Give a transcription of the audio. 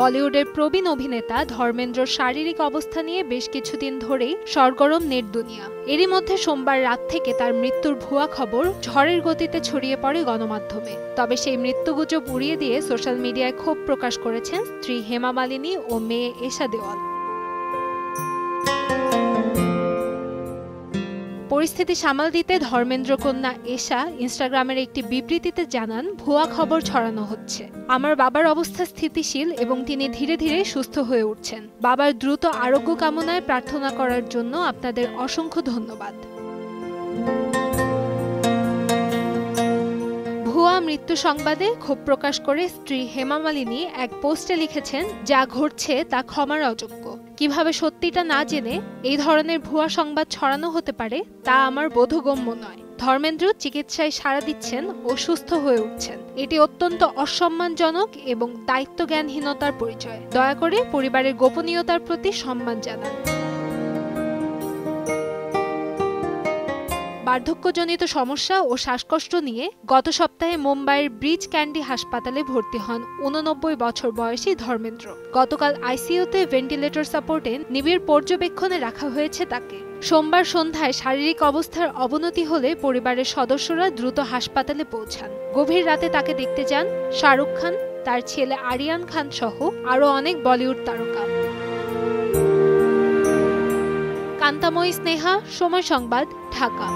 বলিউডের প্রবীণ অভিনেতা ধর্মেন্দ্রর শারীরিক অবস্থা নিয়ে বেশ কিছুদিন ধরেই সরগরম নেট দুনিয়া। এরই মধ্যে সোমবার রাত থেকে তার মৃত্যুর ভুয়া খবর ঝড়ের গতিতে ছড়িয়ে পড়ে গণমাধ্যমে। তবে সেই মৃত্যুগুজব উড়িয়ে দিয়ে সোশ্যাল মিডিয়ায় ক্ষোভ প্রকাশ করেছেন স্ত্রী হেমা মালিনী ও মেয়ে এশা দেওয়াল। পরিস্থিতি সামাল দিতে ধর্মেন্দ্র কন্যা এশা ইনস্টাগ্রামের একটি বিবৃতিতে জানান, ভুয়া খবর ছড়ানো হচ্ছে। আমার বাবার অবস্থা স্থিতিশীল এবং তিনি ধীরে ধীরে সুস্থ হয়ে উঠছেন। বাবার দ্রুত আরোগ্য কামনায় প্রার্থনা করার জন্য আপনাদের অসংখ্য ধন্যবাদ। ভুয়া মৃত্যু সংবাদে ক্ষোভ প্রকাশ করে স্ত্রী হেমা মালিনী এক পোস্টে লিখেছেন, যা ঘটছে তা ক্ষমার অযোগ্য। কিভাবে সত্যিটা না জেনে এই ধরনের ভুয়া সংবাদ ছড়ানো হতে পারে তা আমার বোধগম্য নয়। ধর্মেন্দ্র চিকিৎসায় সাড়া দিচ্ছেন ও সুস্থ হয়ে উঠছেন। এটি অত্যন্ত অসম্মানজনক এবং দায়িত্বজ্ঞানহীনতার পরিচয়। দয়া করে পরিবারের গোপনীয়তার প্রতি সম্মান জানান। বার্ধক্যজনিত সমস্যা ও শ্বাসকষ্ট নিয়ে গত সপ্তাহে মুম্বাইয়ের ব্রিচ ক্যান্ডি হাসপাতালে ভর্তি হন ৮৯ বছর বয়সী ধর্মেন্দ্র। গতকাল আইসিইউতে ভেন্টিলেটর সাপোর্টে নিবিড় পর্যবেক্ষণে রাখা হয়েছে তাকে। সোমবার সন্ধ্যায় শারীরিক অবস্থার অবনতি হলে পরিবারের সদস্যরা দ্রুত হাসপাতালে পৌঁছান। গভীর রাতে তাকে দেখতে যান শাহরুখ খান, তার ছেলে আরিয়ান খান সহ আরও অনেক বলিউড তারকা। কান্তাময়ী স্নেহা, সময় সংবাদ, ঢাকা।